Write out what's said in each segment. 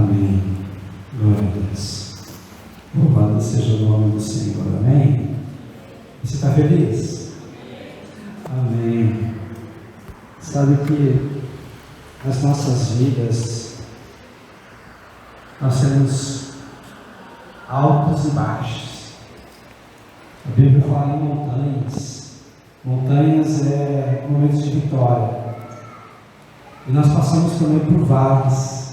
Amém. Glória a Deus. Louvado seja o nome do Senhor. Amém. Você está feliz? Amém. Sabe que nas nossas vidas nós temos altos e baixos. A Bíblia fala em montanhas. Montanhas é momentos de vitória. E nós passamos também por vales.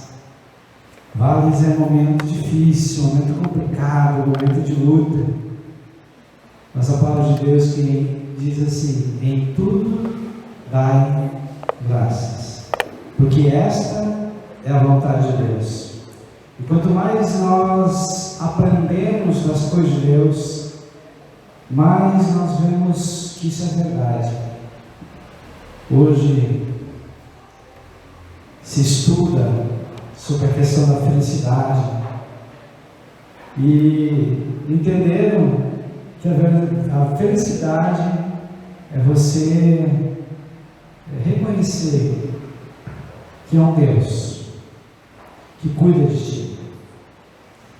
Vales é momento difícil, momento complicado, momento de luta. Mas a palavra de Deus que diz assim: em tudo dai graças, porque esta é a vontade de Deus. E quanto mais nós aprendemos das coisas de Deus, mais nós vemos que isso é verdade. Hoje se estuda sobre a questão da felicidade e entenderam que a felicidade é você reconhecer que há um Deus que cuida de ti,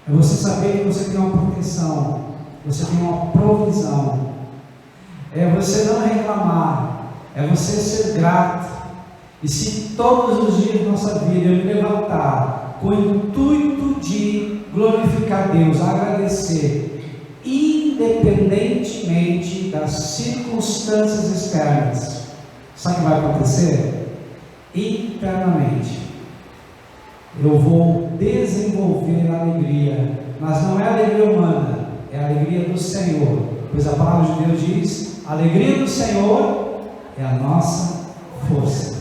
é você saber que você tem uma proteção, você tem uma provisão, é você não reclamar, é você ser grato. E se todos os dias da nossa vida eu me levantar com o intuito de glorificar Deus, agradecer, independentemente das circunstâncias externas, sabe o que vai acontecer? Internamente, eu vou desenvolver a alegria, mas não é a alegria humana, é a alegria do Senhor, pois a palavra de Deus diz: a alegria do Senhor é a nossa força.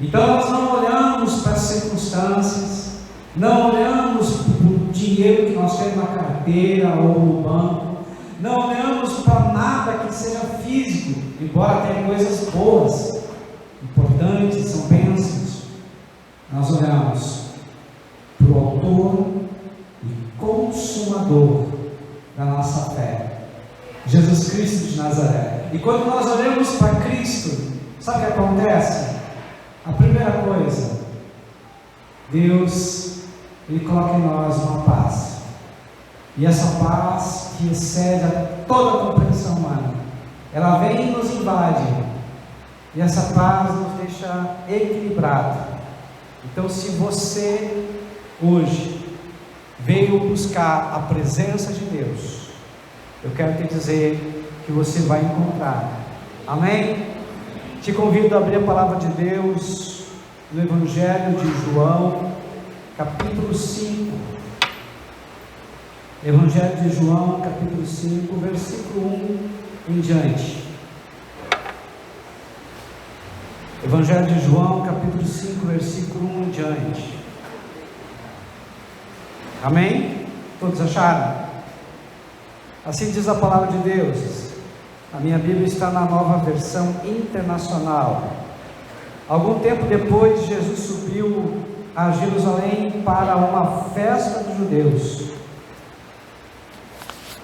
Então nós não olhamos para as circunstâncias, não olhamos para o dinheiro que nós temos na carteira ou no banco, não olhamos para nada que seja físico, embora tenha coisas boas, importantes, são bênçãos. Nós olhamos para o autor e consumador da nossa fé, Jesus Cristo de Nazaré. E quando nós olhamos para Cristo, sabe o que acontece? A primeira coisa, Deus, Ele coloca em nós uma paz, e essa paz que excede a toda a compreensão humana, ela vem e nos invade, e essa paz nos deixa equilibrados. Então, se você hoje veio buscar a presença de Deus, eu quero te dizer que você vai encontrar. Amém? Te convido a abrir a palavra de Deus no Evangelho de João, capítulo 5. Evangelho de João, capítulo 5, versículo 1 em diante. Evangelho de João, capítulo 5, versículo 1 em diante. Amém? Todos acharam? Assim diz a palavra de Deus. A minha Bíblia está na Nova Versão Internacional. Algum tempo depois, Jesus subiu a Jerusalém para uma festa dos judeus.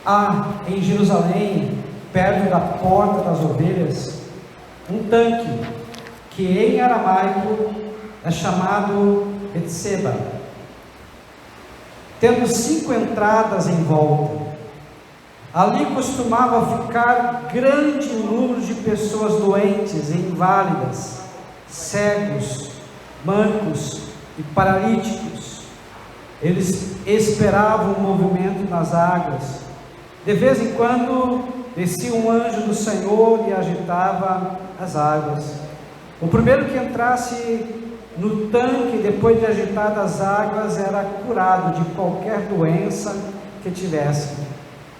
Há em Jerusalém, perto da porta das ovelhas, um tanque que em aramaico é chamado Betseba, tendo 5 entradas em volta. Ali costumava ficar grande número de pessoas doentes e inválidas, cegos, mancos e paralíticos. Eles esperavam o movimento nas águas. De vez em quando descia um anjo do Senhor e agitava as águas. O primeiro que entrasse no tanque depois de agitadas as águas era curado de qualquer doença que tivesse.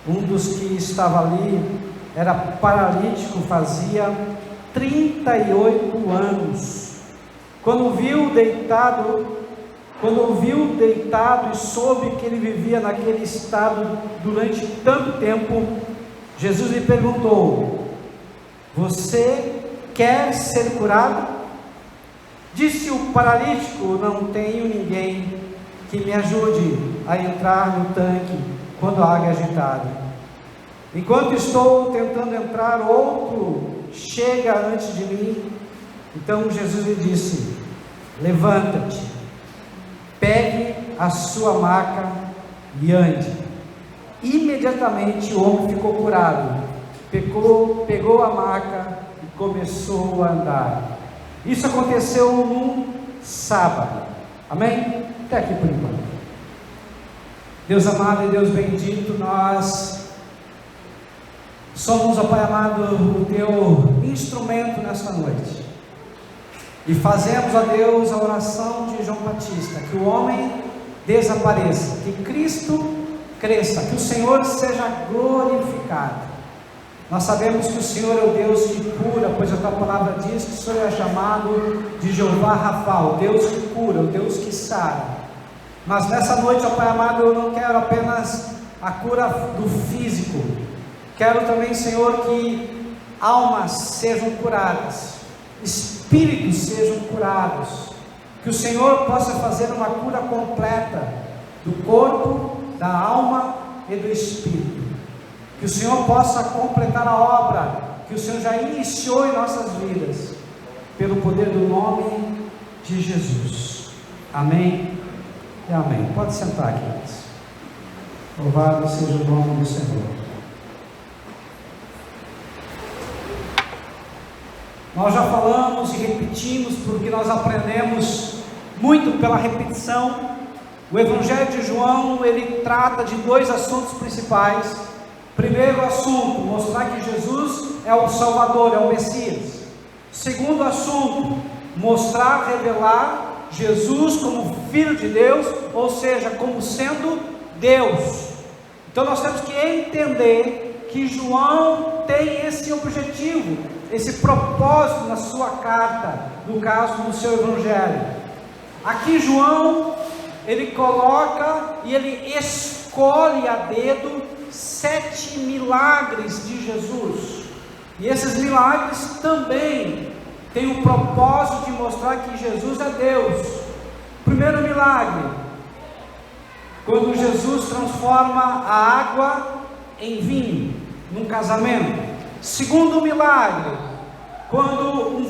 Um dos que estava ali era paralítico, fazia 38 anos. Quando o viu deitado e soube que ele vivia naquele estado durante tanto tempo, Jesus lhe perguntou: você quer ser curado? Disse o paralítico: não tenho ninguém que me ajude a entrar no tanque quando a água é agitada. Enquanto estou tentando entrar, outro chega antes de mim. Então Jesus lhe disse: levanta-te, pegue a sua maca e ande. Imediatamente o homem ficou curado, pegou a maca e começou a andar. Isso aconteceu num sábado. Amém? Até aqui por enquanto. Deus amado e Deus bendito, nós somos, ó Pai amado, o Teu instrumento nesta noite. E fazemos, ó Deus, a oração de João Batista, que o homem desapareça, que Cristo cresça, que o Senhor seja glorificado. Nós sabemos que o Senhor é o Deus que cura, pois a Tua palavra diz que o Senhor é chamado de Jeová Rafa, o Deus que cura, o Deus que sara. Mas nessa noite, ó Pai amado, eu não quero apenas a cura do físico, quero também, Senhor, que almas sejam curadas, espíritos sejam curados, que o Senhor possa fazer uma cura completa do corpo, da alma e do espírito, que o Senhor possa completar a obra que o Senhor já iniciou em nossas vidas, pelo poder do nome de Jesus. Amém e amém. Pode sentar, queridos. Louvado seja o nome do Senhor. Nós já falamos e repetimos, porque nós aprendemos muito pela repetição. O Evangelho de João, ele trata de dois assuntos principais. Primeiro assunto, mostrar que Jesus é o Salvador, é o Messias. Segundo assunto, mostrar, revelar Jesus como Filho de Deus, ou seja, como sendo Deus. Então nós temos que entender que João tem esse objetivo, esse propósito na sua carta, no caso do seu Evangelho. Aqui João, ele coloca e ele escolhe a dedo 7 milagres de Jesus, e esses milagres também têm o propósito de mostrar que Jesus é Deus. Primeiro milagre, quando Jesus transforma a água em vinho, num casamento. Segundo milagre, quando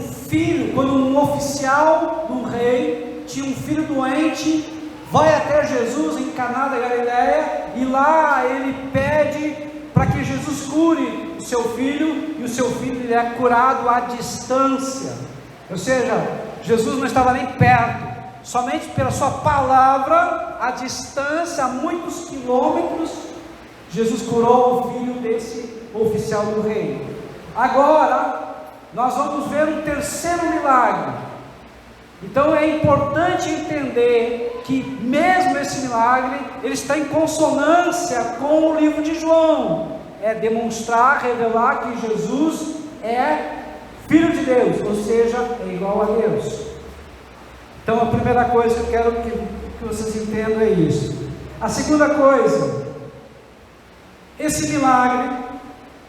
um oficial do rei tinha um filho doente, vai até Jesus em Caná da Galileia, e lá ele pede para que Jesus cure o seu filho, e o seu filho ele é curado à distância, ou seja, Jesus não estava nem perto, somente pela sua palavra, à distância, a muitos quilômetros, Jesus curou o filho desse oficial do rei. Agora, nós vamos ver um terceiro milagre. Então é importante entender que mesmo esse milagre, ele está em consonância com o livro de João. É demonstrar, revelar que Jesus é Filho de Deus, ou seja, é igual a Deus. Então a primeira coisa que eu quero que vocês entendam é isso. A segunda coisa, esse milagre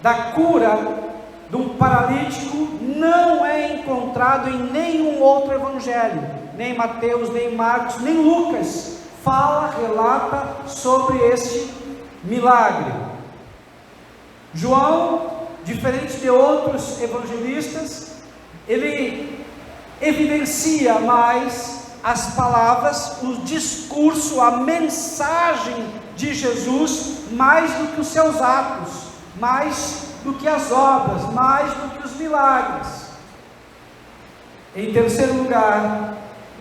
da cura de um paralítico não é encontrado em nenhum outro evangelho, nem Mateus, nem Marcos, nem Lucas relata sobre este milagre. João, diferente de outros evangelistas, ele evidencia mais as palavras, o discurso, a mensagem de Jesus, mais do que os seus atos, mais do que as obras, mais do que os milagres. Em terceiro lugar,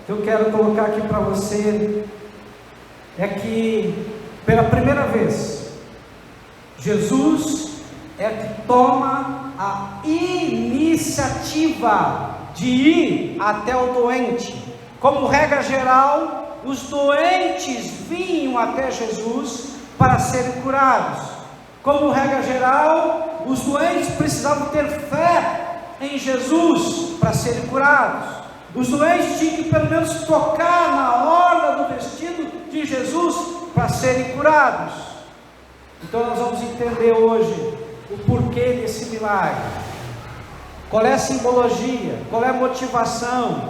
que eu quero colocar aqui para você, é que pela primeira vez, Jesus é que toma a iniciativa de ir até o doente. Como regra geral, os doentes vinham até Jesus para serem curados. Como regra geral, os doentes precisavam ter fé em Jesus para serem curados. Os doentes tinham que pelo menos tocar na orla do vestido de Jesus para serem curados. Então nós vamos entender hoje o porquê desse milagre. Qual é a simbologia? Qual é a motivação?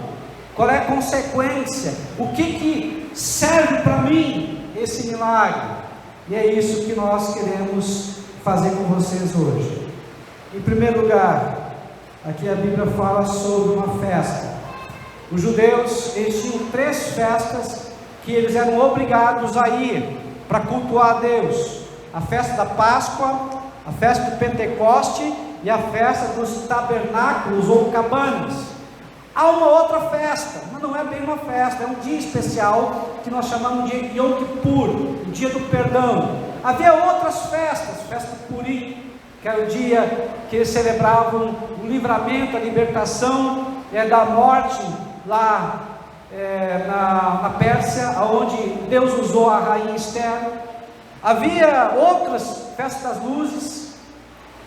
Qual é a consequência? O que serve para mim esse milagre? E é isso que nós queremos fazer com vocês hoje. Em primeiro lugar, aqui a Bíblia fala sobre uma festa. Os judeus, eles tinham 3 festas que eles eram obrigados a ir para cultuar a Deus: a festa da Páscoa, a festa do Pentecoste e a festa dos tabernáculos ou cabanas. Há uma outra festa, mas não é bem uma festa, é um dia especial que nós chamamos de Yom Kippur, o dia do perdão. Havia outras festas, festa Purim, que era o dia que eles celebravam o livramento, a libertação da morte lá na Pérsia, onde Deus usou a rainha Esther. Havia outras festas das luzes,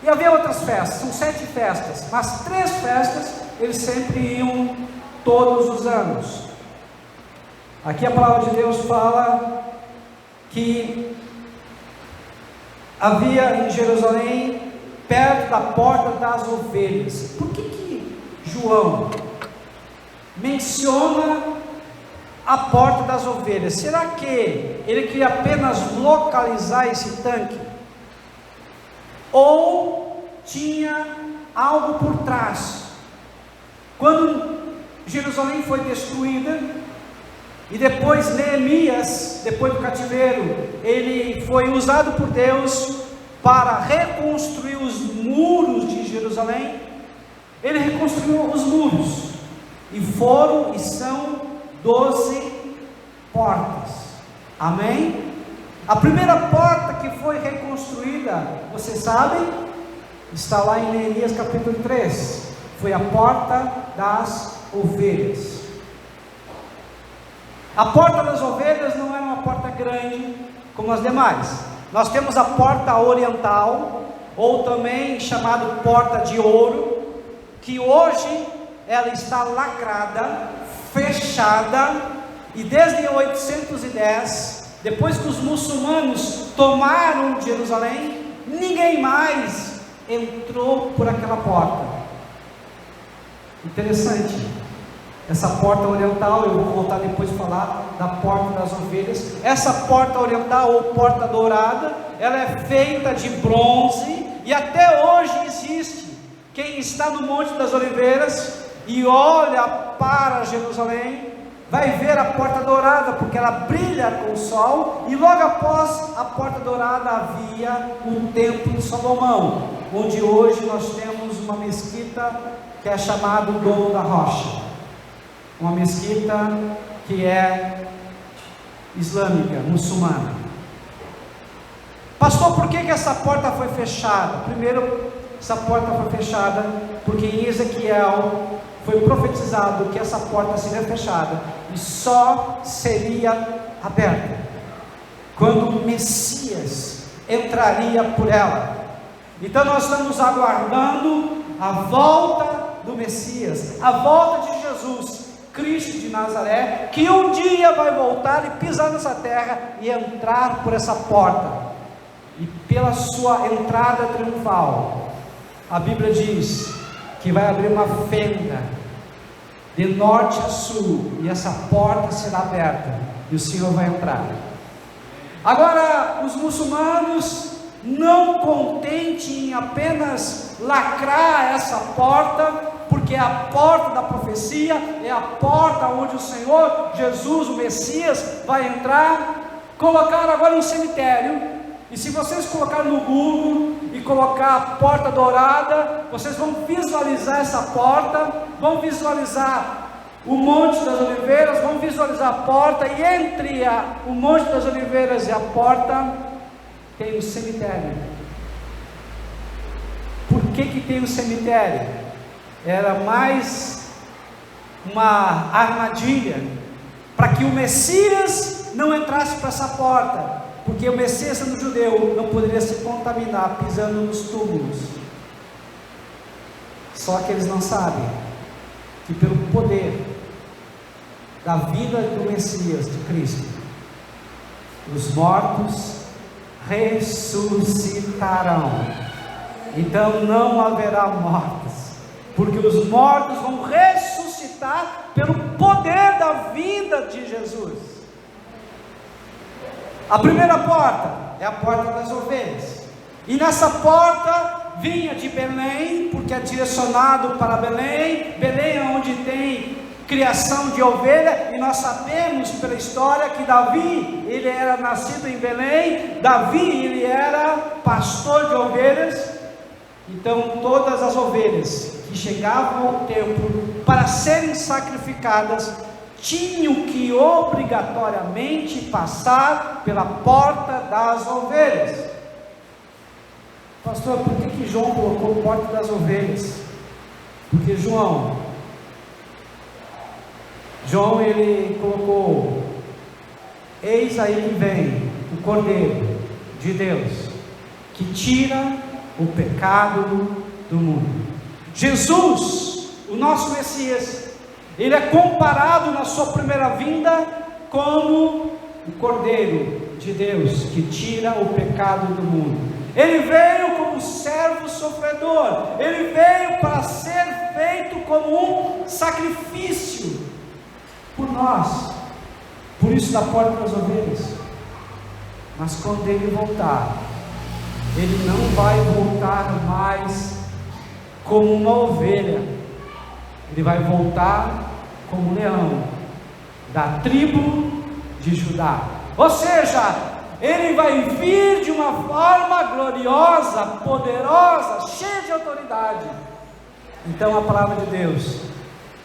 e havia outras festas, são 7 festas, mas 3 festas eles sempre iam todos os anos. Aqui a palavra de Deus fala que havia em Jerusalém, perto da porta das ovelhas. Por que João menciona a porta das ovelhas? Será que ele queria apenas localizar esse tanque? Ou tinha algo por trás? Quando Jerusalém foi destruída, e depois Neemias, depois do cativeiro, ele foi usado por Deus para reconstruir os muros de Jerusalém. Ele reconstruiu os muros, e foram e são 12 portas. Amém? A primeira porta que foi reconstruída, vocês sabem, está lá em Neemias capítulo 3, foi a porta das ovelhas. A porta das ovelhas não era uma porta grande como as demais. Nós temos a porta oriental, ou também chamada porta de ouro, que hoje ela está lacrada, fechada, e desde 810, depois que os muçulmanos tomaram Jerusalém, ninguém mais entrou por aquela porta. Interessante, essa porta oriental, eu vou voltar depois a falar da porta das ovelhas. Essa porta oriental ou porta dourada, ela é feita de bronze, e até hoje existe. Quem está no Monte das Oliveiras e olha para Jerusalém, vai ver a porta dourada, porque ela brilha com o sol. E logo após a porta dourada havia o Templo de Salomão, onde hoje nós temos uma mesquita que é chamada Domo da Rocha, uma mesquita que é islâmica, muçulmana. Pastor, por que essa porta foi fechada? Primeiro, essa porta foi fechada porque em Ezequiel foi profetizado que essa porta seria fechada e só seria aberta quando o Messias entraria por ela. Então nós estamos aguardando a volta do Messias, a volta de Jesus Cristo de Nazaré, que um dia vai voltar e pisar nessa terra e entrar por essa porta, e pela sua entrada triunfal, a Bíblia diz que vai abrir uma fenda de norte a sul, e essa porta será aberta, e o Senhor vai entrar. Agora, os muçulmanos, não contentes em apenas lacrar essa porta, porque é a porta da profecia, é a porta onde o Senhor Jesus, o Messias, vai entrar, colocaram agora um cemitério. E se vocês colocarem no Google e colocar a porta dourada, vocês vão visualizar essa porta, vão visualizar o Monte das Oliveiras, vão visualizar a porta, e entre o Monte das Oliveiras e a porta tem um cemitério. Por que tem um cemitério? Era mais uma armadilha para que o Messias não entrasse para essa porta, porque o Messias, sendo judeu, não poderia se contaminar pisando nos túmulos. Só que eles não sabem que pelo poder da vida do Messias, de Cristo, os mortos ressuscitarão. Então não haverá mortos, porque os mortos vão ressuscitar pelo poder da vida de Jesus. A primeira porta é a porta das ovelhas, e nessa porta vinha de Belém, porque é direcionado para Belém. Belém é onde tem criação de ovelha, e nós sabemos pela história que Davi, ele era nascido em Belém, Davi, ele era pastor de ovelhas. Então todas as ovelhas que chegavam ao templo para serem sacrificadas, tinham que obrigatoriamente passar pela porta das ovelhas. Pastor, por que João colocou porta das ovelhas? Porque João ele colocou: eis aí que vem o Cordeiro de Deus, que tira o pecado do mundo. Jesus, o nosso Messias, ele é comparado na sua primeira vinda como o Cordeiro de Deus, que tira o pecado do mundo. Ele veio como servo sofredor, ele veio para ser feito como um sacrifício por nós. Por isso da porta das ovelhas. Mas quando ele voltar, ele não vai voltar mais como uma ovelha, ele vai voltar como um leão da tribo de Judá. Ou seja, ele vai vir de uma forma gloriosa, poderosa, cheia de autoridade. Então a palavra de Deus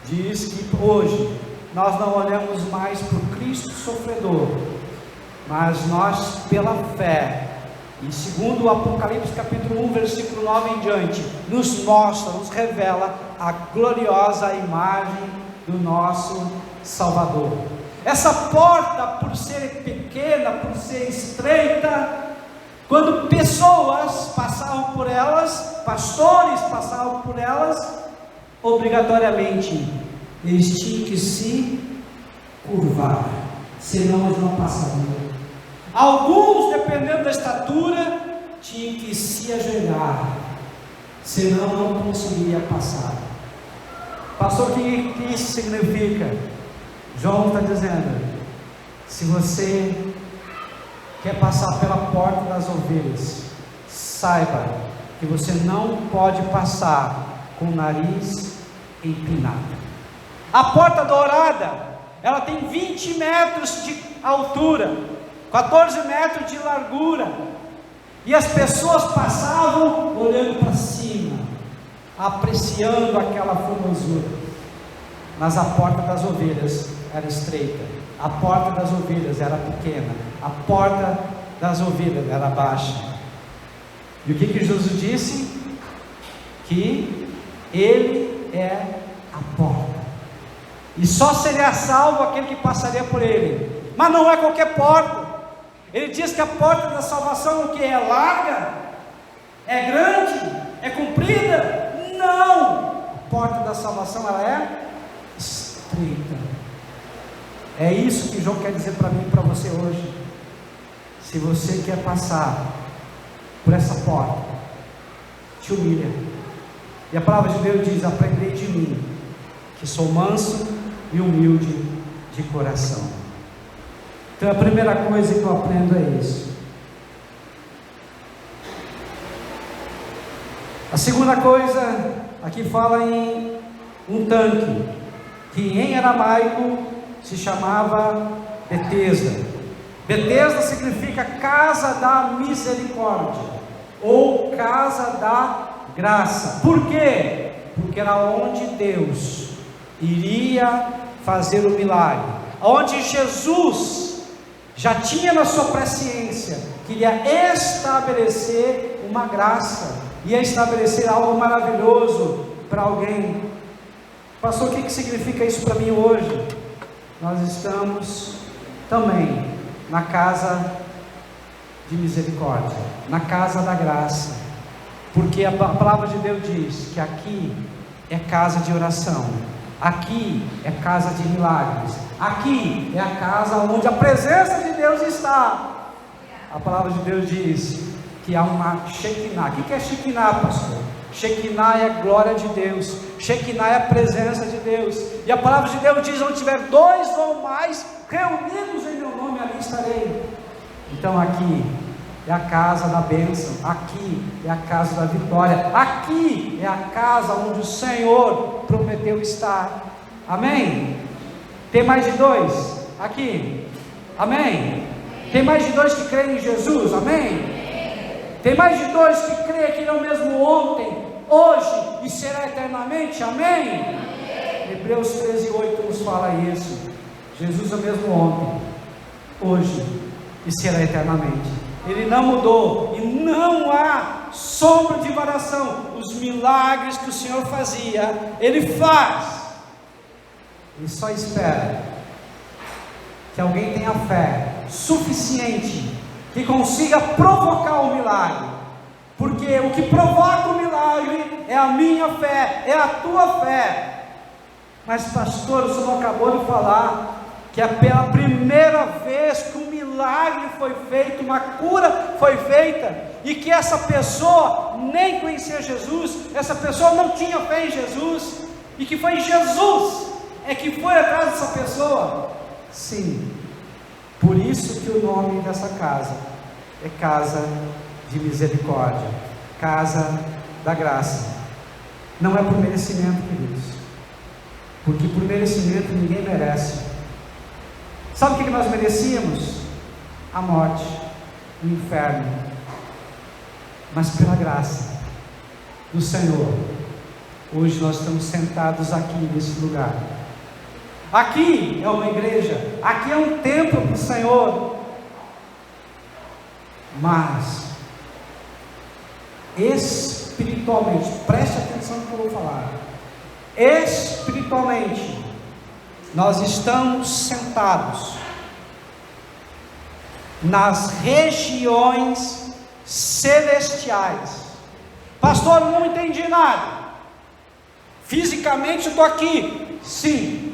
diz que hoje nós não olhamos mais para o Cristo sofredor, mas nós pela fé, e segundo o Apocalipse capítulo 1, versículo 9 em diante, nos mostra, nos revela a gloriosa imagem do nosso Salvador. Essa porta, por ser pequena, por ser estreita, quando pessoas passavam por elas, pastores passavam por elas, obrigatoriamente eles tinham que se curvar, senão eles não passariam. Alguns, dependendo da estatura, tinham que se ajoelhar, senão não conseguiria passar. Pastor, o que isso significa? João está dizendo: se você quer passar pela porta das ovelhas, saiba que você não pode passar com o nariz empinado. A porta dourada, ela tem 20 metros de altura, 14 metros de largura, e as pessoas passavam olhando para cima, apreciando aquela formosura. Mas a porta das ovelhas era estreita, a porta das ovelhas era pequena, a porta das ovelhas era baixa. E o que Jesus disse? Que Ele é a porta, e só seria salvo aquele que passaria por Ele. Mas não é qualquer porta. Ele diz que a porta da salvação, o que é larga, é grande, é comprida? Não, a porta da salvação ela é estreita. É isso que João quer dizer para mim e para você hoje. Se você quer passar por essa porta, te humilha. E a palavra de Deus diz: aprendei de mim, que sou manso e humilde de coração. Então a primeira coisa que eu aprendo é isso. A segunda coisa, aqui fala em um tanque, que em aramaico se chamava Betesda. Betesda significa casa da misericórdia, ou casa da graça. Por quê? Porque era onde Deus iria fazer o milagre, onde Jesus já tinha na sua presciência, queria estabelecer uma graça, ia estabelecer algo maravilhoso para alguém. Pastor, o que significa isso para mim hoje? Nós estamos também na casa de misericórdia, na casa da graça, porque a palavra de Deus diz que aqui é casa de oração, aqui é casa de milagres, aqui é a casa onde a presença de Deus está. A palavra de Deus diz que há uma Shekinah. O que é Shekinah, pastor? Shekinah é a glória de Deus, Shekinah é a presença de Deus, e a palavra de Deus diz: onde tiver dois ou mais reunidos em meu nome, ali estarei. Então aqui é a casa da bênção, aqui é a casa da vitória, aqui é a casa onde o Senhor prometeu estar. Amém? Tem mais de 2 aqui? Amém? Tem mais de 2 que creem em Jesus? Amém? Tem mais de 2 que creem que Ele é o mesmo ontem, hoje e será eternamente? Amém? Hebreus 13:8 nos fala isso. Jesus é o mesmo ontem, hoje e será eternamente. Ele não mudou e não há sombra de variação. Os milagres que o Senhor fazia, Ele faz. Ele só espera que alguém tenha fé suficiente que consiga provocar o milagre, porque o que provoca o milagre é a minha fé, é a tua fé. Mas pastor, o senhor acabou de falar que é pela primeira vez que um milagre foi feito, uma cura foi feita, e que essa pessoa nem conhecia Jesus, essa pessoa não tinha fé em Jesus, e que foi Jesus que foi atrás dessa pessoa. Sim, por isso que o nome dessa casa é Casa de Misericórdia, Casa da Graça. Não é por merecimento, queridos, porque por merecimento ninguém merece. Sabe o que nós merecíamos? A morte, o inferno. Mas pela graça do Senhor, hoje nós estamos sentados aqui nesse lugar. Aqui é uma igreja, aqui é um templo do Senhor. Mas espiritualmente, preste atenção no que eu vou falar. Espiritualmente, nós estamos sentados nas regiões celestiais. Pastor, eu não entendi nada. Fisicamente eu estou aqui, sim.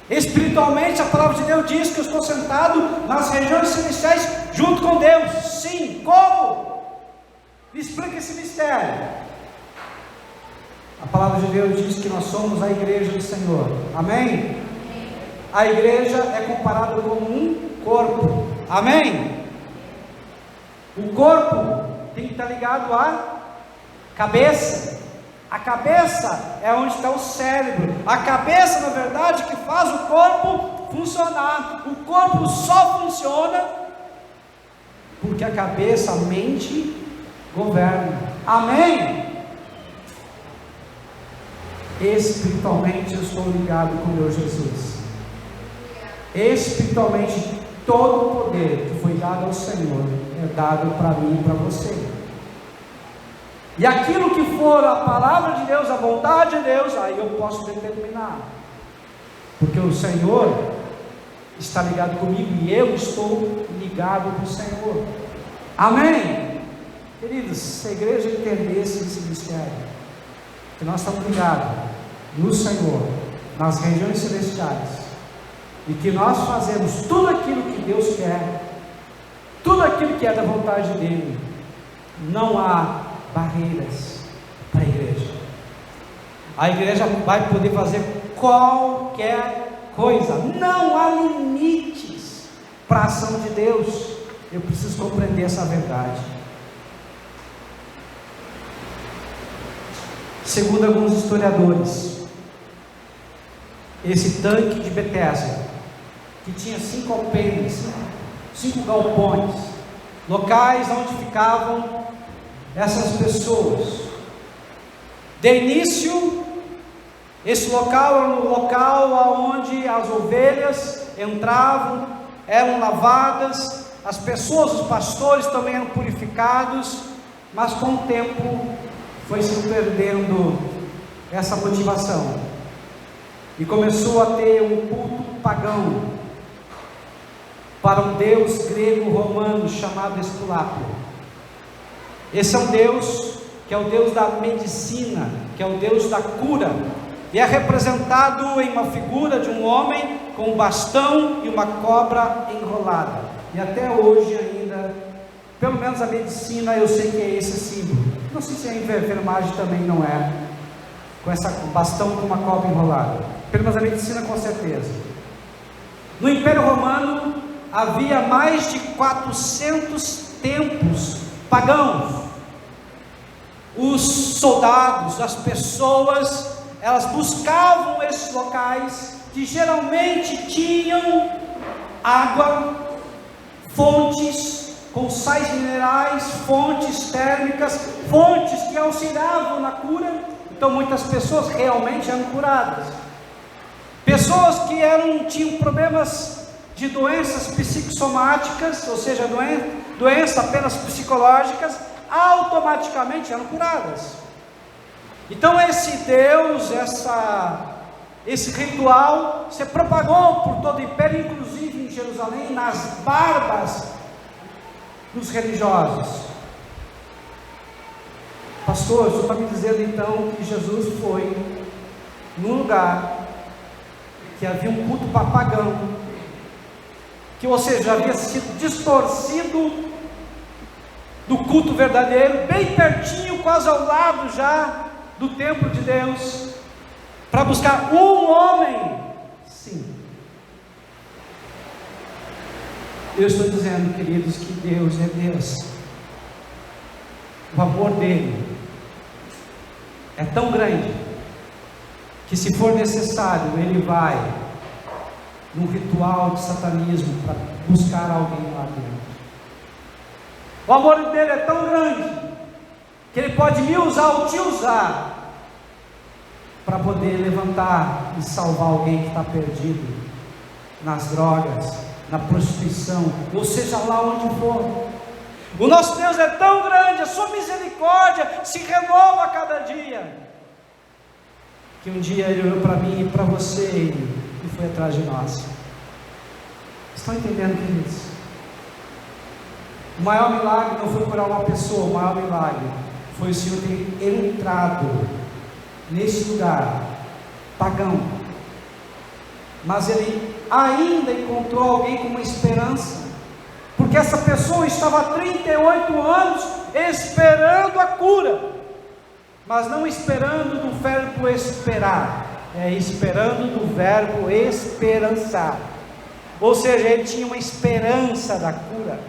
Espiritualmente a palavra de Deus diz que eu estou sentado nas regiões celestiais junto com Deus. Sim, como? Me explica esse mistério. A palavra de Deus diz que nós somos a igreja do Senhor. Amém? A igreja é comparada como um corpo. Amém? O corpo tem que estar ligado à cabeça. A cabeça é onde está o cérebro. A cabeça, na verdade, que faz o corpo funcionar. O corpo só funciona porque a cabeça, a mente, governa. Amém? Espiritualmente eu estou ligado com o meu Jesus. Espiritualmente todo o poder que foi dado ao Senhor é dado para mim e para você. E aquilo que for a palavra de Deus, a vontade de Deus, aí eu posso determinar, porque o Senhor está ligado comigo e eu estou ligado com o Senhor. Amém? Queridos, se a igreja entendesse esse mistério, que nós estamos ligados no Senhor, nas regiões celestiais, e que nós fazemos tudo aquilo que Deus quer, tudo aquilo que é da vontade dEle, não há barreiras para a igreja. A igreja vai poder fazer qualquer coisa, não há limites para a ação de Deus. Eu preciso compreender essa verdade. Segundo alguns historiadores, esse tanque de Betesda, que tinha 5 alpendres, 5 galpões, locais onde ficavam essas pessoas. De início, esse local era um local onde as ovelhas entravam, eram lavadas, as pessoas, os pastores também eram purificados, mas com o tempo foi se perdendo essa motivação, e começou a ter um culto pagão para um deus grego-romano chamado Esculápio. Esse é um Deus que é o Deus da medicina, que é o Deus da cura, e é representado em uma figura de um homem com um bastão e uma cobra enrolada. E até hoje ainda, pelo menos a medicina, eu sei que é esse símbolo. Não sei se a enfermagem também não é, com essa bastão com uma cobra enrolada. Pelo menos a medicina, com certeza. No Império Romano havia mais de 400 templos pagãos. Os soldados, as pessoas, elas buscavam esses locais que geralmente tinham água, fontes com sais minerais, fontes térmicas, fontes que auxiliavam na cura. Então muitas pessoas realmente eram curadas. Pessoas que tinham problemas de doenças psicossomáticas, ou seja, doenças apenas psicológicas, automaticamente eram curadas. Então esse Deus, esse ritual se propagou por todo o império, inclusive em Jerusalém, nas barbas dos religiosos. Pastor, o senhor está me dizendo então que Jesus foi num lugar que havia um culto pagão, que, ou seja, havia sido distorcido do culto verdadeiro, bem pertinho, quase ao lado já do templo de Deus, para buscar um homem? Sim. Eu estou dizendo, queridos, que Deus é Deus. O amor dele é tão grande que, se for necessário, ele vai num ritual de satanismo para buscar alguém lá dentro. O amor dele é tão grande que ele pode me usar ou te usar para poder levantar e salvar alguém que está perdido nas drogas, na prostituição, ou seja lá onde for. O nosso Deus é tão grande, a sua misericórdia se renova a cada dia, que um dia ele olhou para mim e para você e foi atrás de nós. Estão entendendo, queridos? O maior milagre não foi curar uma pessoa, o maior milagre foi o Senhor ter entrado nesse lugar pagão, mas ele ainda encontrou alguém com uma esperança, porque essa pessoa estava há 38 anos esperando a cura, mas não esperando do verbo esperar, esperando do verbo esperançar, ou seja, ele tinha uma esperança da cura.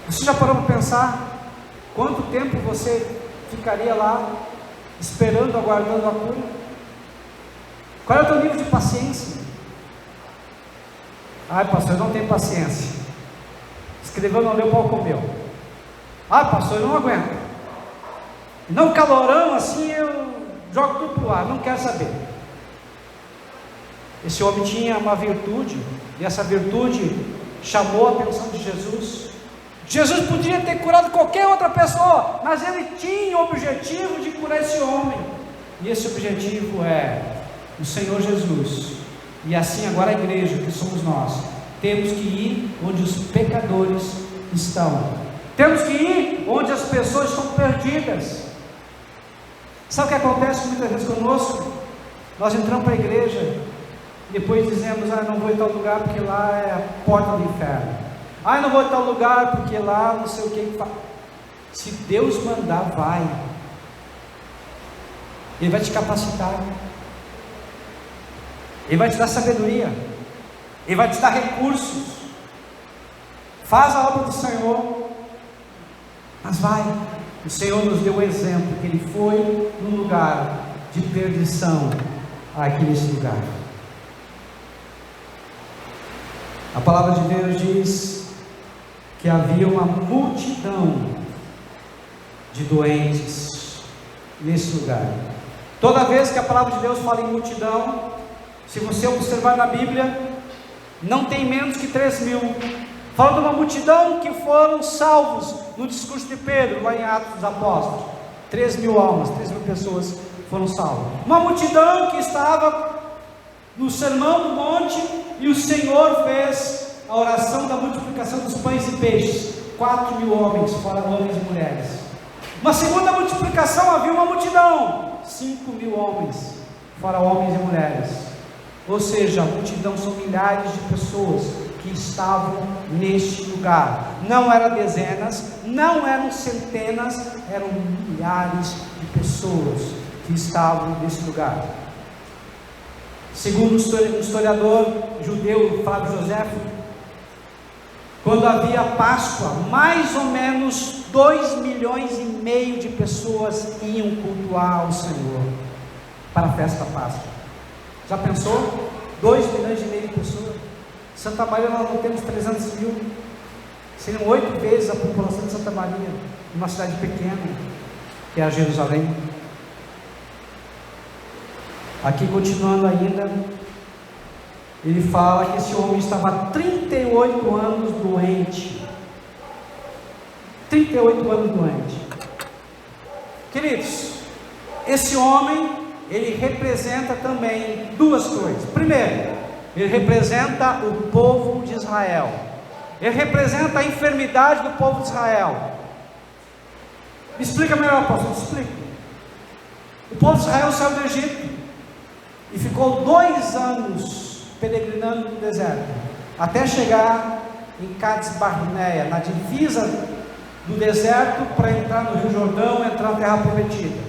Você já parou para pensar quanto tempo você ficaria lá esperando, aguardando a cura? Qual é o teu nível de paciência? Ai, pastor, eu não tenho paciência. Escreveu, não leu, pau comeu. Ai, pastor, eu não aguento. Não, calorão assim, eu jogo tudo para o ar, não quero saber. Esse homem tinha uma virtude, e essa virtude chamou a atenção de Jesus. Jesus podia ter curado qualquer outra pessoa, mas ele tinha o objetivo de curar esse homem, e esse objetivo é o Senhor Jesus. E assim agora a igreja, que somos nós, temos que ir onde os pecadores estão, temos que ir onde as pessoas estão perdidas. Sabe o que acontece muitas vezes conosco? Nós entramos para a igreja e depois dizemos: não vou em tal lugar porque lá é a porta do inferno. Não vou em tal lugar porque lá não sei o que. Se Deus mandar, vai. Ele vai te capacitar, ele vai te dar sabedoria, ele vai te dar recursos. Faz a obra do Senhor, mas vai. O Senhor nos deu o exemplo que ele foi num lugar de perdição, aqui nesse lugar. A palavra de Deus diz que havia uma multidão de doentes nesse lugar. Toda vez que a palavra de Deus fala em multidão, se você observar na Bíblia, não tem menos que 3.000. Fala de uma multidão que foram salvos no discurso de Pedro, lá em Atos dos Apóstolos. 3.000 almas, 3.000 pessoas foram salvas. Uma multidão que estava no Sermão do Monte, e o Senhor fez a oração da multiplicação dos pães e peixes. 4.000 homens, fora homens e mulheres. Uma segunda multiplicação, havia uma multidão, 5.000 homens, fora homens e mulheres. Ou seja, a multidão são milhares de pessoas que estavam neste lugar. Não eram dezenas, não eram centenas, eram milhares de pessoas que estavam nesse lugar. Segundo o historiador judeu Flávio Joséfo, quando havia Páscoa, mais ou menos 2,5 milhões de pessoas iam cultuar ao Senhor. para a festa da Páscoa. Já pensou? 2,5 milhões de pessoas. Santa Maria nós não temos 300 mil. Seriam 8 vezes a população de Santa Maria, uma cidade pequena, que é a Jerusalém. Aqui continuando ainda, ele fala que esse homem estava há 38 anos doente. 38 anos doente. Queridos, esse homem, ele representa também duas coisas. Primeiro, ele representa o povo de Israel. Ele representa a enfermidade do povo de Israel. Me explica melhor, apóstolo, me explica. O povo de Israel saiu do Egito e ficou 2 anos peregrinando no deserto, até chegar em Cades Barneia, na divisa do deserto, para entrar no Rio Jordão, entrar na terra prometida.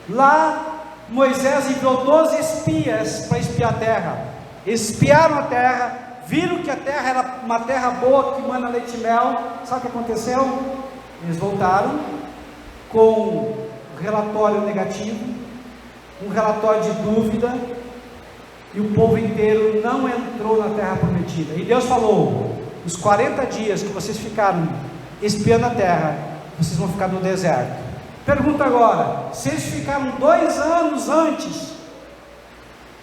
Lá Moisés enviou 12 espias para espiar a terra. Espiaram a terra, viram que a terra era uma terra boa, que manda leite e mel. Sabe o que aconteceu? Eles voltaram com um relatório negativo, um relatório de dúvida, e o povo inteiro não entrou na terra prometida. E Deus falou: os 40 dias que vocês ficaram espiando a terra, vocês vão ficar no deserto. Pergunta agora: se eles ficaram 2 anos antes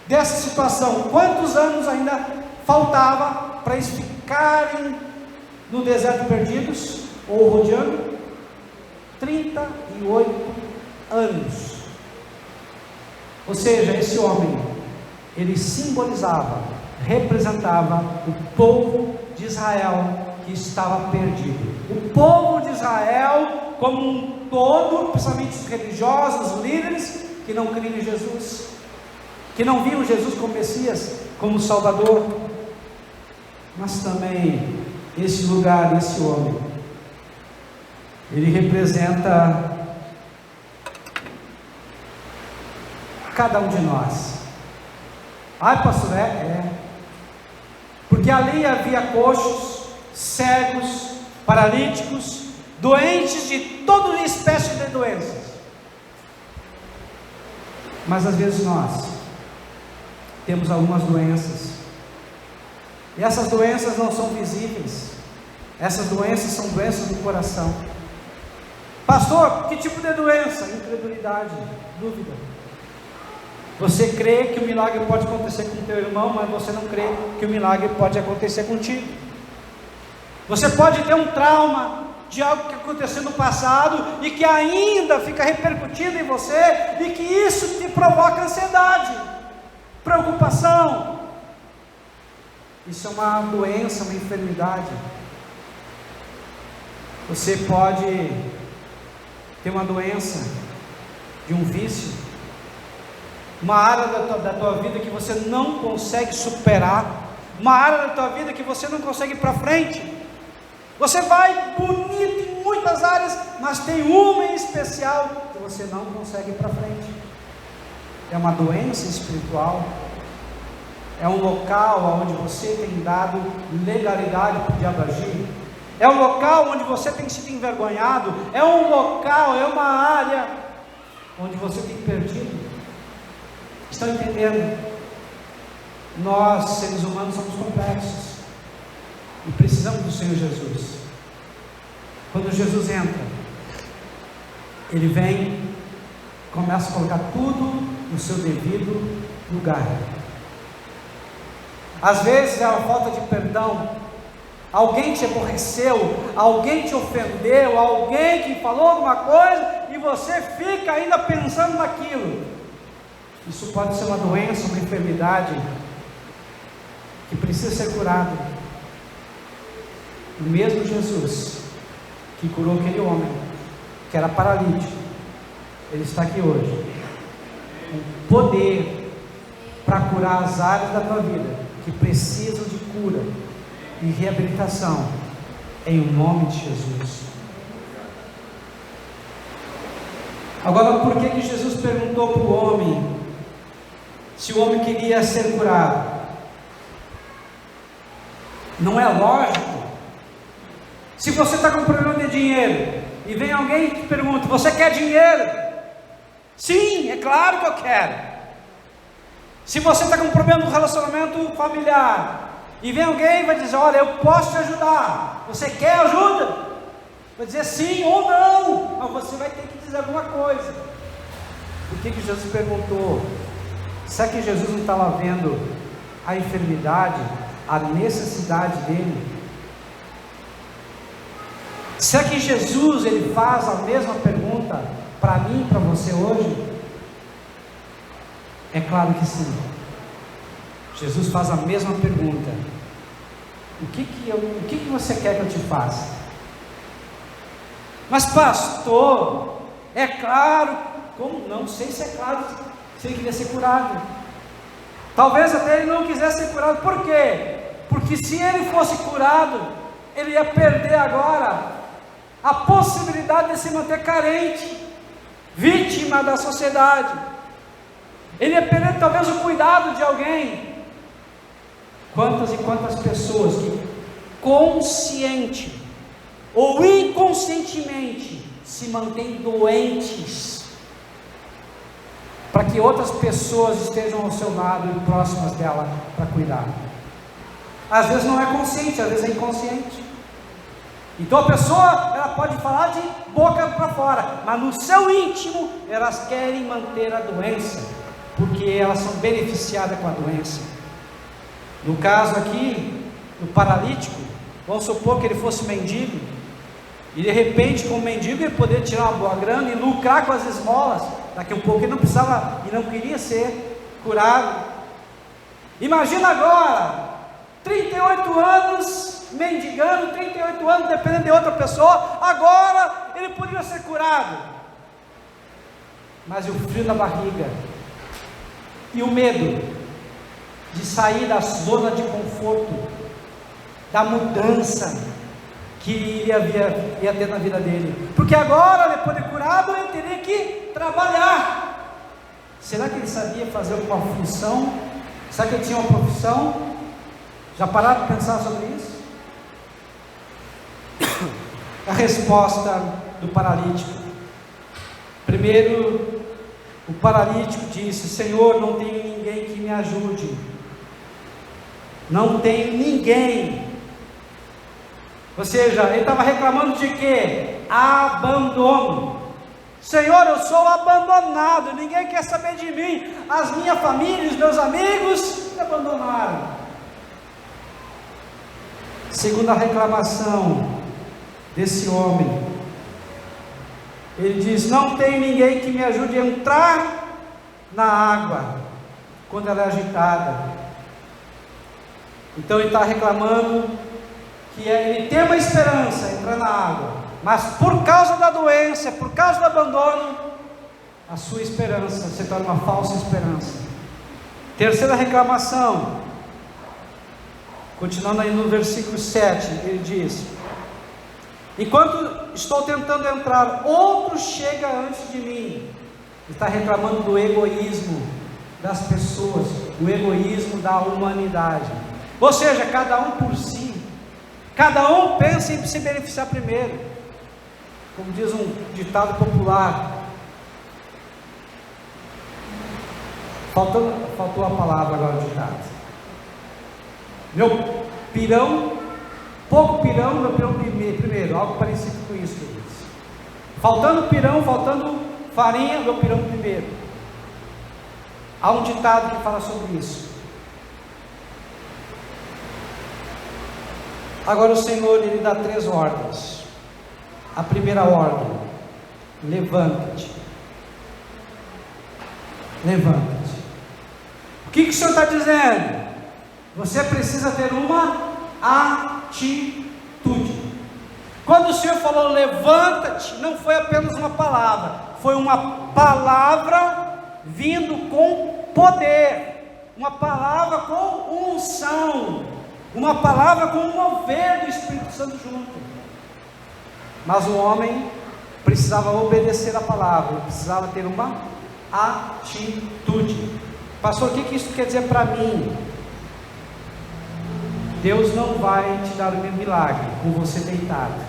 dessa situação, quantos anos ainda faltava para eles ficarem no deserto perdidos, ou rodeando? 38 anos. Ou seja, esse homem, ele simbolizava, representava o povo de Israel que estava perdido. O povo de Israel como um todo, principalmente os religiosos, os líderes que não criam em Jesus, que não viam Jesus como Messias, como Salvador. Mas também esse lugar, esse homem, ele representa cada um de nós. Ai, pastor, porque ali havia coxos, cegos, paralíticos, doentes de toda espécie de doenças. Mas às vezes nós temos algumas doenças, e essas doenças não são visíveis. Essas doenças são doenças do coração. Pastor, que tipo de doença? Incredulidade, dúvida. Você crê que o milagre pode acontecer com o teu irmão, mas você não crê que o milagre pode acontecer contigo. Você pode ter um trauma de algo que aconteceu no passado e que ainda fica repercutindo em você, e que isso te provoca ansiedade, preocupação. Isso é uma doença, uma enfermidade. Você pode ter uma doença de um vício, uma área da tua vida que você não consegue superar, uma área da tua vida que você não consegue ir para frente. Você vai bonito em muitas áreas, mas tem uma em especial que você não consegue ir para frente. É uma doença espiritual. É um local onde você tem dado legalidade para o diabo agir. É um local onde você tem sido envergonhado. É um local, é uma área onde você tem perdido. Estão entendendo? Nós, seres humanos, somos complexos e precisamos do Senhor Jesus. Quando Jesus entra, Ele vem, começa a colocar tudo no seu devido lugar. Às vezes é a falta de perdão, alguém te aborreceu, alguém te ofendeu, alguém que falou alguma coisa, e você fica ainda pensando naquilo. Isso pode ser uma doença, uma enfermidade que precisa ser curada. O mesmo Jesus que curou aquele homem que era paralítico, Ele está aqui hoje com poder para curar as áreas da tua vida que precisam de cura e reabilitação, em nome de Jesus. Agora, por que Jesus perguntou para o homem se o homem queria ser curado? Não é lógico. Se você está com problema de dinheiro e vem alguém e te pergunta: você quer dinheiro? Sim, é claro que eu quero. Se você está com um problema no relacionamento familiar, e vem alguém e vai dizer: olha, eu posso te ajudar, você quer ajuda? Vai dizer sim ou não, mas você vai ter que dizer alguma coisa. Por que Jesus perguntou? Será que Jesus não estava vendo a enfermidade, a necessidade dele? Será que Jesus ele faz a mesma pergunta para mim e para você hoje? É claro que sim. Jesus faz a mesma pergunta: o que você quer que eu te faça? Mas pastor, é claro, como? Não sei se é claro se ele queria ser curado. Talvez até ele não quisesse ser curado. Por quê? Porque se ele fosse curado, ele ia perder agora a possibilidade de se manter carente, vítima da sociedade. Ele ia perder talvez o cuidado de alguém. Quantas e quantas pessoas que consciente ou inconscientemente se mantêm doentes para que outras pessoas estejam ao seu lado e próximas dela para cuidar. Às vezes não é consciente, às vezes é inconsciente. Então a pessoa, ela pode falar de boca para fora, mas no seu íntimo elas querem manter a doença, porque elas são beneficiadas com a doença. No caso aqui, do paralítico, vamos supor que ele fosse mendigo, e de repente, como mendigo, ele poderia tirar uma boa grana e lucrar com as esmolas. Daqui a um pouco ele não precisava e não queria ser curado. Imagina agora, 38 anos mendigando, 38 anos dependendo de outra pessoa, agora ele podia ser curado. Mas o frio na barriga e o medo de sair da zona de conforto, da mudança que ia ter na vida dele, porque agora, depois de curado, ele teria que trabalhar. Será que ele sabia fazer alguma função? Será que ele tinha uma profissão? Já pararam para pensar sobre isso? A resposta do paralítico. Primeiro, o paralítico disse: Senhor, não tenho ninguém que me ajude, não tenho ninguém. Ou seja, ele estava reclamando de quê? Abandono. Senhor, eu sou abandonado, ninguém quer saber de mim, as minha família, os meus amigos me abandonaram. Segunda reclamação desse homem, ele diz: não tem ninguém que me ajude a entrar na água quando ela é agitada. Então ele está reclamando que ele tem uma esperança entrar na água, mas por causa da doença, por causa do abandono, a sua esperança se torna uma falsa esperança. Terceira reclamação, continuando aí no versículo 7, ele diz: enquanto estou tentando entrar, outro chega antes de mim. Ele está reclamando do egoísmo das pessoas, o egoísmo da humanidade. Ou seja, cada um por si, cada um pensa em se beneficiar primeiro. Como diz um ditado popular, faltou a palavra agora no ditado. Meu pirão, pouco pirão, meu pirão primeiro, algo parecido com isso que eu disse. Faltando pirão, faltando farinha, meu pirão primeiro. Há um ditado que fala sobre isso. Agora o Senhor, ele dá 3 ordens. A primeira ordem: levanta-te. Levanta-te. O que o Senhor está dizendo? Você precisa ter uma atitude. Quando o Senhor falou levanta-te, não foi apenas uma palavra, foi uma palavra vindo com poder, uma palavra com unção, uma palavra com o mover do Espírito Santo junto. Mas o homem precisava obedecer a palavra, ele precisava ter uma atitude. Pastor, o que isso quer dizer para mim? Deus não vai te dar o meu milagre com você deitado,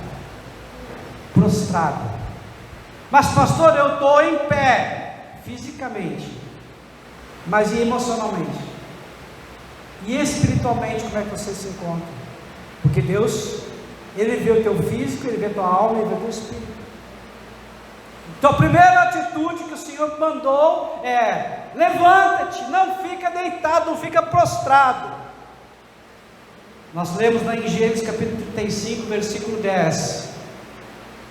prostrado. Mas pastor, eu estou em pé, fisicamente. Mas e emocionalmente? E espiritualmente, como é que você se encontra? Porque Deus, Ele vê o teu físico, Ele vê a tua alma, Ele vê o teu espírito. Então a primeira atitude que o Senhor mandou é: levanta-te, não fica deitado, não fica prostrado. Nós lemos em Gênesis capítulo 35, versículo 10,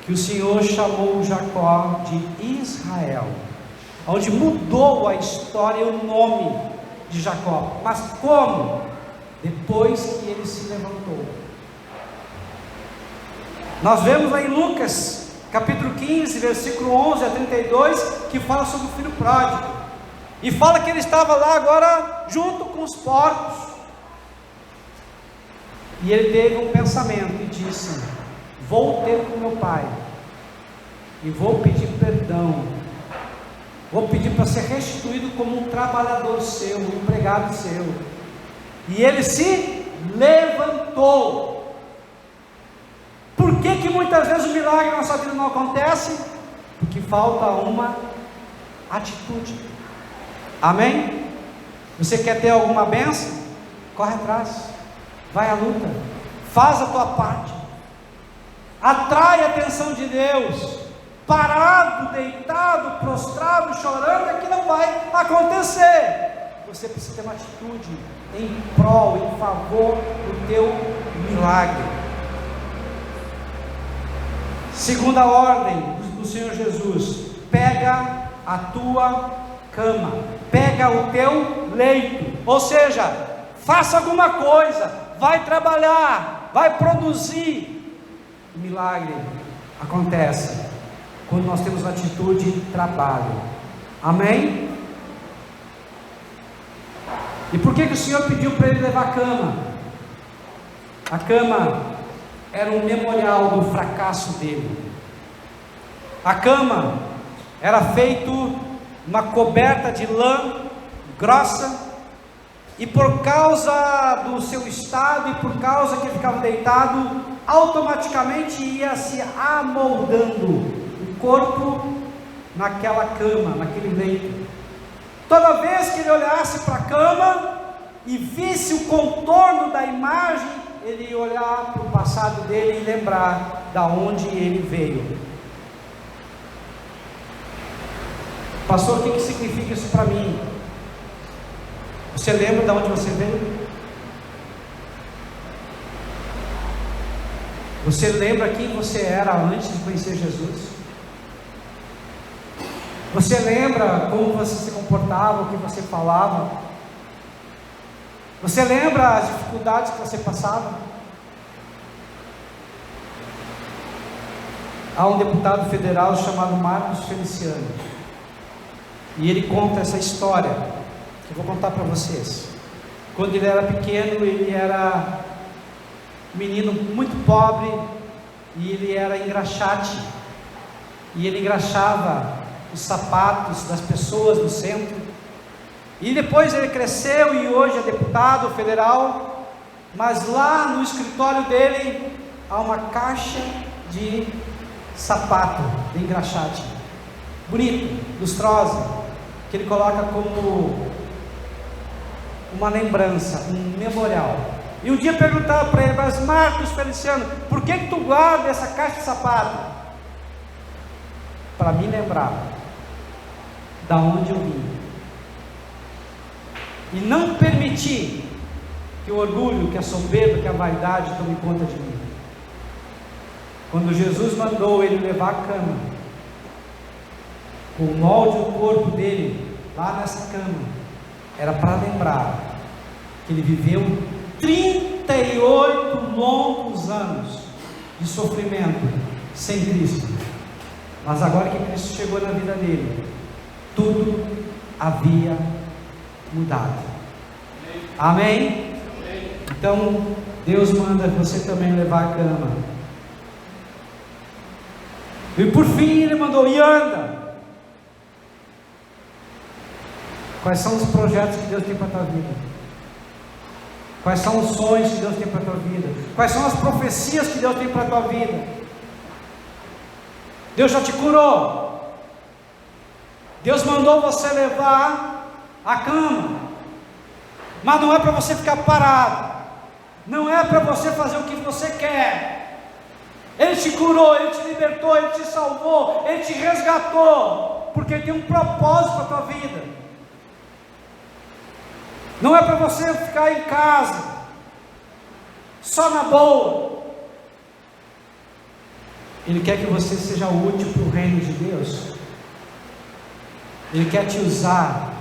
que o Senhor chamou Jacó de Israel, onde mudou a história e o nome de Jacó. Mas como? Depois que ele se levantou. Nós vemos lá em Lucas capítulo 15, versículo 11 a 32, que fala sobre o filho pródigo, e fala que ele estava lá agora junto com os porcos, e ele teve um pensamento e disse: vou ter com meu pai, e vou pedir perdão, vou pedir para ser restituído como um trabalhador seu, um empregado seu. E ele se levantou. Por que muitas vezes o milagre na nossa vida não acontece? Porque falta uma atitude. Amém? Você quer ter alguma bênção? Corre atrás, vai à luta, faz a tua parte, atrai a atenção de Deus. Parado, deitado, prostrado, chorando, é que não vai acontecer. Você precisa ter uma atitude em prol, em favor do teu milagre. Segunda ordem do Senhor Jesus: pega a tua cama, pega o teu leito, ou seja, faça alguma coisa, vai trabalhar, vai produzir. O milagre acontece quando nós temos atitude de trabalho. Amém? E por que o Senhor pediu para ele levar a cama? A cama era um memorial do fracasso dele. A cama era feito uma coberta de lã grossa, e por causa do seu estado e por causa que ele ficava deitado, automaticamente ia se amoldando o corpo naquela cama, naquele leito. Toda vez que ele olhasse para a cama e visse o contorno da imagem, ele ia olhar para o passado dele e lembrar da onde ele veio. Pastor, o que significa isso para mim? Você lembra de onde você veio? Você lembra quem você era antes de conhecer Jesus? Você lembra como você se comportava, o que você falava? Você lembra as dificuldades que você passava? Há um deputado federal chamado Marcos Feliciano, e ele conta essa história, que eu vou contar para vocês. Quando ele era pequeno, ele era um menino muito pobre, e ele era engraxate, e ele engraxava os sapatos das pessoas no centro. E depois ele cresceu e hoje é deputado federal, mas lá no escritório dele há uma caixa de sapato de engraxate, bonito, lustrosa, que ele coloca como uma lembrança, um memorial. E um dia perguntaram para ele: mas Marcos Feliciano, por que tu guarda essa caixa de sapato? Para me lembrar da onde eu vim, e não permitir que o orgulho, que a soberba, que a vaidade tome conta de mim. Quando Jesus mandou ele levar a cama, com o molde do corpo dele lá nessa cama, era para lembrar que ele viveu 38 longos anos de sofrimento sem Cristo, mas agora que Cristo chegou na vida dele, tudo havia mudado. Amém? Então Deus manda você também levar a cama. E por fim ele mandou: e anda. Quais são os projetos que Deus tem para a tua vida? Quais são os sonhos que Deus tem para a tua vida? Quais são as profecias que Deus tem para a tua vida? Deus já te curou. Deus mandou você levar a cama, mas não é para você ficar parado, não é para você fazer o que você quer. Ele te curou, Ele te libertou, Ele te salvou, Ele te resgatou, porque Ele tem um propósito para a tua vida. Não é para você ficar em casa, só na boa. Ele quer que você seja útil para o reino de Deus. Ele quer te usar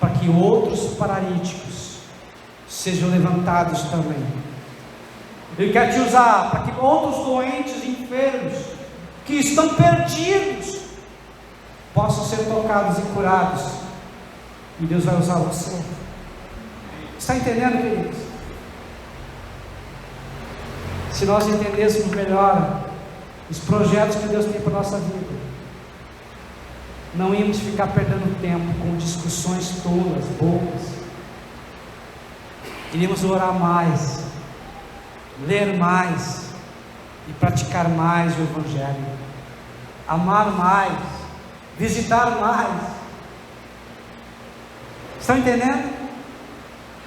para que outros paralíticos sejam levantados também. Ele quer te usar para que outros doentes e enfermos que estão perdidos possam ser tocados e curados. E Deus vai usar você. Está entendendo, queridos? Se nós entendêssemos melhor os projetos que Deus tem para a nossa vida, não íamos ficar perdendo tempo com discussões tolas, bobas. Iríamos orar mais, ler mais e praticar mais o Evangelho, amar mais, visitar mais. Estão entendendo?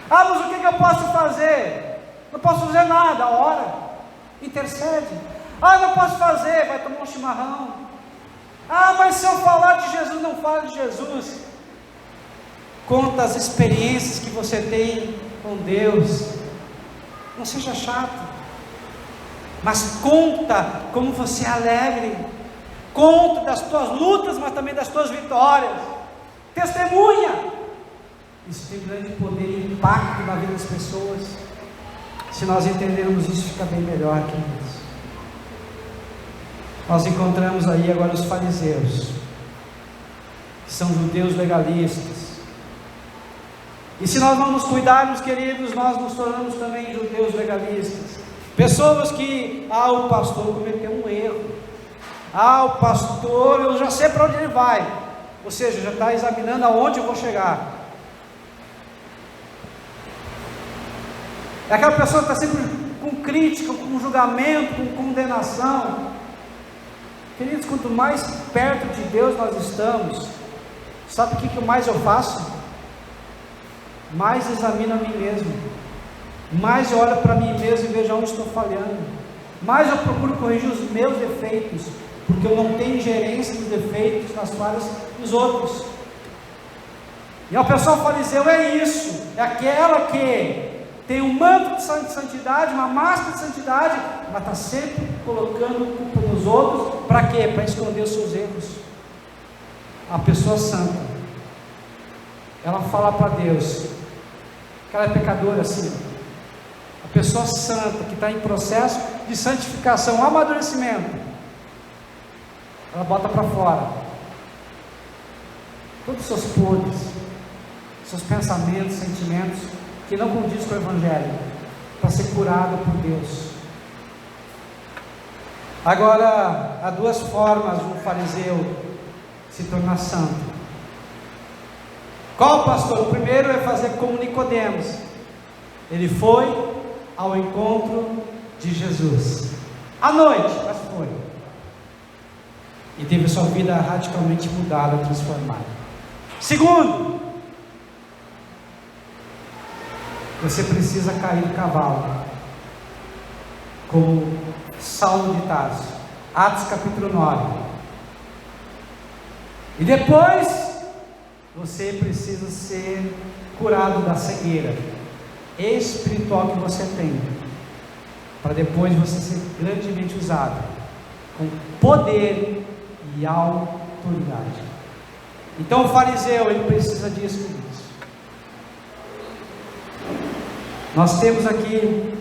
Ah, mas o que eu posso fazer? Não posso fazer nada. Ora, intercede. Ah, não posso fazer, vai tomar um chimarrão. Ah, mas se eu falar de Jesus, não fale de Jesus. Conta as experiências que você tem com Deus. Não seja chato, mas conta como você é alegre. Conta das tuas lutas, mas também das tuas vitórias. Testemunha. Isso tem grande poder e impacto na vida das pessoas. Se nós entendermos isso, fica bem melhor, queridos. Nós encontramos aí agora os fariseus, que são judeus legalistas. E se nós não nos cuidarmos, queridos, nós nos tornamos também judeus legalistas. Pessoas que, o pastor cometeu um erro. O pastor, eu já sei para onde ele vai. Ou seja, já está examinando aonde eu vou chegar. É aquela pessoa que está sempre com crítica, com julgamento, com condenação. Queridos, quanto mais perto de Deus nós estamos, sabe o que mais eu faço? Mais examino a mim mesmo, mais eu olho para mim mesmo e vejo onde estou falhando, mais eu procuro corrigir os meus defeitos, porque eu não tenho gerência dos defeitos nas falhas dos outros. E a pessoa fariseu é isso, é aquela que tem um manto de santidade, uma máscara de santidade, mas está sempre colocando culpa nos outros. Para quê? Para esconder os seus erros. A pessoa santa, ela fala para Deus que ela é pecadora, sim. A pessoa santa, que está em processo de santificação, amadurecimento, ela bota para fora todos os seus podres, seus pensamentos, sentimentos que não condiz com o Evangelho, para ser curado por Deus. Agora, há duas formas de um fariseu se tornar santo. Qual, pastor? O primeiro é fazer como Nicodemos. Ele foi ao encontro de Jesus à noite, mas foi, e teve sua vida radicalmente mudada, transformada. Segundo, você precisa cair do cavalo, como Saulo de Tarso, Atos capítulo 9, e depois você precisa ser curado da cegueira espiritual que você tem, para depois você ser grandemente usado com poder e autoridade. Então o fariseu, ele precisa disso, queridos. Nós temos aqui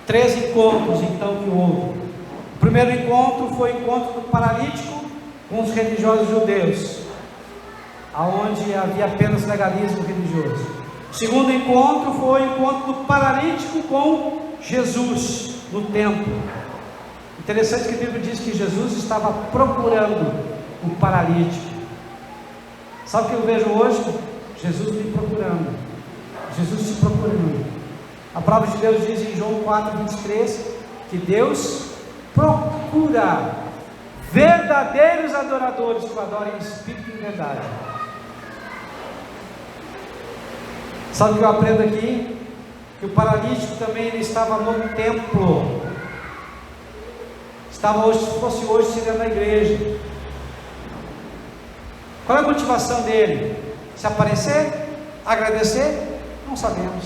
3 encontros então que houve. O primeiro encontro foi o encontro do paralítico com os religiosos judeus, aonde havia apenas legalismo religioso. O segundo encontro foi o encontro do paralítico com Jesus no templo. Interessante que a Bíblia diz que Jesus estava procurando o paralítico. Sabe o que eu vejo hoje? Jesus me procurando, Jesus te procurando. A palavra de Deus diz em João 4:23 que Deus procura verdadeiros adoradores que o adorem em espírito e em verdade. Sabe o que eu aprendo aqui? Que o paralítico também ele estava no templo. Estava hoje, se fosse hoje, seria na igreja. Qual é a motivação dele? Se aparecer? Agradecer? Não sabemos.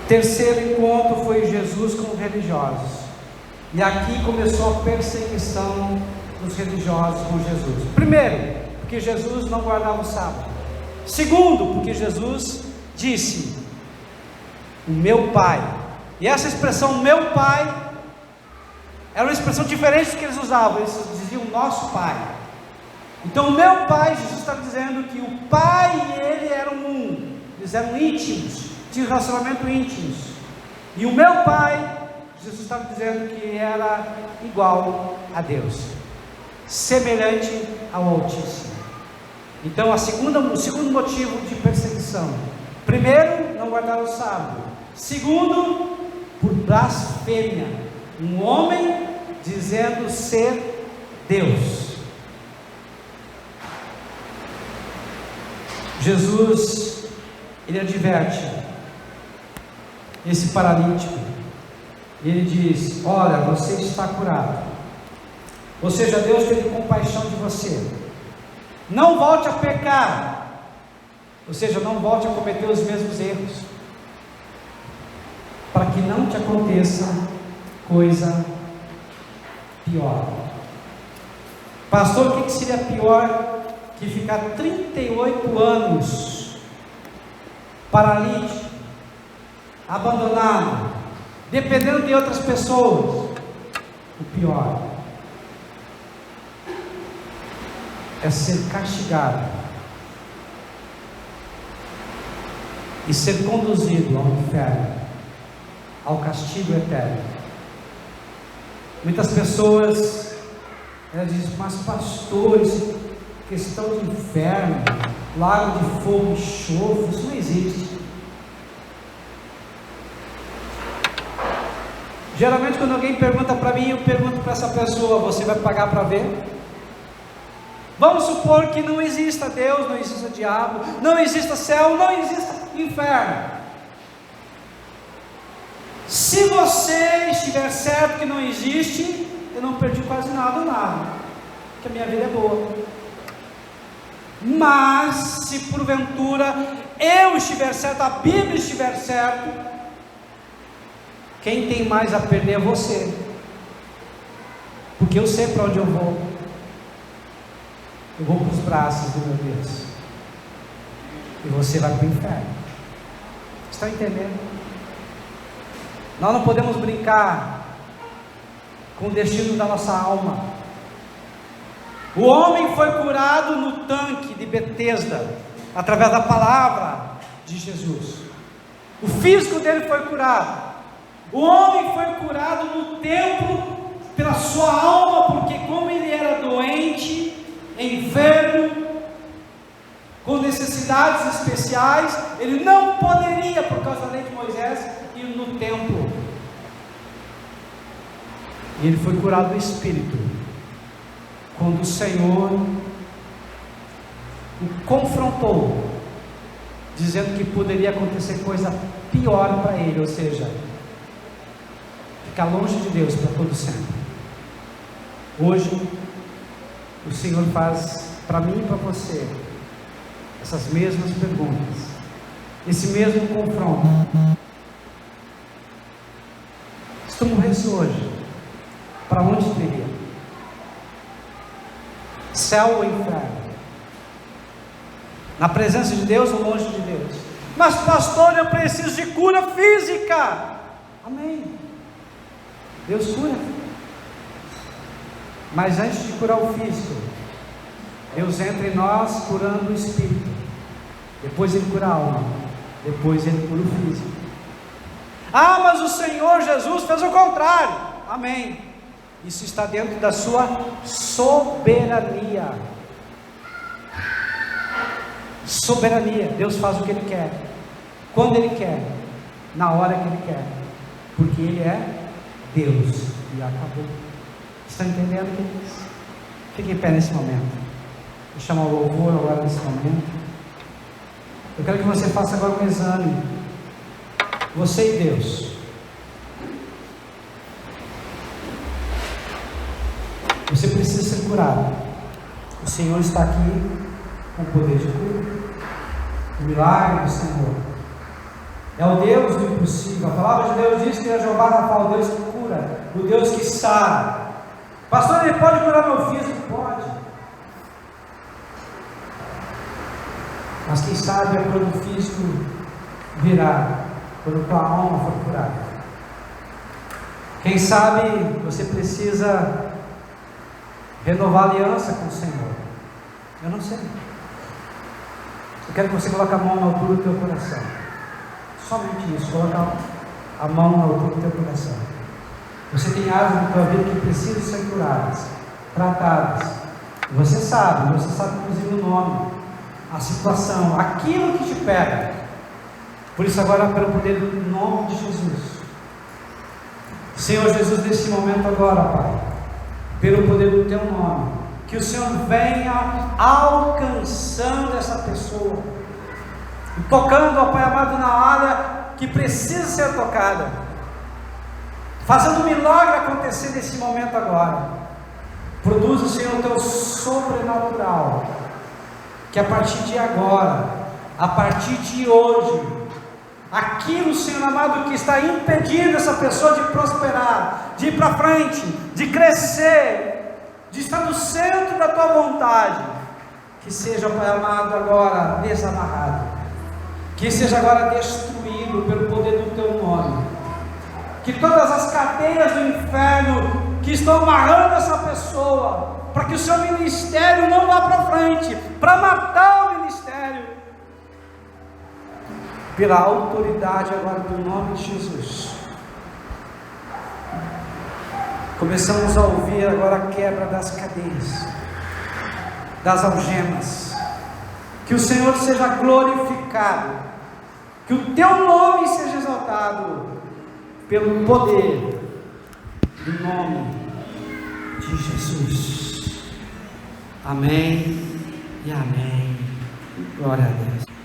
Terceiro encontro foi Jesus com os religiosos. E aqui começou a perseguição dos religiosos com Jesus. Primeiro, porque Jesus não guardava o sábado. Segundo, porque Jesus disse: o meu Pai. E essa expressão, meu Pai, era uma expressão diferente do que eles usavam. Eles diziam nosso Pai. Então o meu Pai, Jesus está dizendo que o Pai e ele eram um. Eles eram íntimos, tinham relacionamento íntimos. E o meu Pai, Jesus estava dizendo que era igual a Deus, semelhante ao Altíssimo. Então o segundo motivo de perseguição: primeiro, não guardar o sábado. Segundo, por blasfêmia. Um homem dizendo ser Deus. Jesus, ele adverte esse paralítico. Ele diz: olha, você está curado. Ou seja, Deus teve compaixão de você. Não volte a pecar. Ou seja, não volte a cometer os mesmos erros, para que não te aconteça coisa pior. Pastor, o que seria pior que ficar 38 anos paralítico, abandonado, dependendo de outras pessoas? O pior é ser castigado e ser conduzido ao inferno, ao castigo eterno. Muitas pessoas elas dizem: mas pastor, isso é questão de inferno, lago de fogo e enxofre, isso não existe. Geralmente quando alguém pergunta para mim, eu pergunto para essa pessoa: você vai pagar para ver? Vamos supor que não exista Deus, não exista diabo, não exista céu, não exista inferno. Se você estiver certo que não existe, eu não perdi quase nada, porque a minha vida é boa. Mas se porventura eu estiver certo, a Bíblia estiver certo, quem tem mais a perder é você, porque eu sei para onde eu vou. Eu vou para os braços do meu Deus, e você vai para o inferno. Está entendendo? Nós não podemos brincar com o destino da nossa alma. O homem foi curado no tanque de Betesda, através da palavra de Jesus. O físico dele foi curado. O homem foi curado no templo pela sua alma, porque como ele era doente, enfermo, com necessidades especiais, ele não poderia, por causa da lei de Moisés, ir no templo. E ele foi curado do Espírito, quando o Senhor o confrontou, dizendo que poderia acontecer coisa pior para ele, ou seja, ficar longe de Deus para todo sempre. Hoje o Senhor faz para mim e para você essas mesmas perguntas, esse mesmo confronto. Se tu morresse hoje, para onde tu iria? Céu ou inferno? Na presença de Deus ou longe de Deus? Mas pastor, eu preciso de cura física. Amém. Deus cura. Mas antes de curar o físico, Deus entra em nós curando o espírito. Depois Ele cura a alma. Depois Ele cura o físico. Ah, mas o Senhor Jesus fez o contrário. Amém. Isso está dentro da sua soberania. Soberania. Deus faz o que Ele quer, quando Ele quer, na hora que Ele quer, porque Ele é Deus. E acabou. Está entendendo, queridos? Fique em pé nesse momento. Vou chamar o louvor agora nesse momento. Eu quero que você faça agora um exame. Você e Deus. Você precisa ser curado. O Senhor está aqui com o poder de cura. O milagre do Senhor. É o Deus do impossível. A palavra de Deus diz que é Jeová Rafa, o Deus que cura, o Deus que sara. Pastor, ele pode curar meu físico? Pode. Mas quem sabe é quando o físico virá, quando tua alma for curada. Quem sabe você precisa renovar a aliança com o Senhor. Eu não sei. Eu quero que você coloque a mão na altura do teu coração. Somente isso, coloca a mão na altura do teu coração. Você tem áreas na tua vida que precisam ser curadas, tratadas. Você sabe inclusive o nome, a situação, aquilo que te pega. Por isso agora, pelo poder do nome de Jesus, Senhor Jesus, nesse momento agora, Pai, pelo poder do teu nome, que o Senhor venha alcançando essa pessoa, e tocando, ó Pai amado, na área que precisa ser tocada, fazendo um milagre acontecer nesse momento agora. Produza, Senhor, o teu sobrenatural, que a partir de agora, a partir de hoje, aquilo, Senhor amado, que está impedindo essa pessoa de prosperar, de ir para frente, de crescer, de estar no centro da tua vontade, que seja, Pai amado, agora desamarrado, que seja agora destruído pelo poder do teu nome, que todas as cadeias do inferno que estão amarrando essa pessoa, para que o seu ministério não vá para frente, para matar o ministério, pela autoridade agora do nome de Jesus, começamos a ouvir agora a quebra das cadeias, das algemas. Que o Senhor seja glorificado, que o teu nome seja exaltado, pelo poder do nome de Jesus. Amém e amém. Glória a Deus.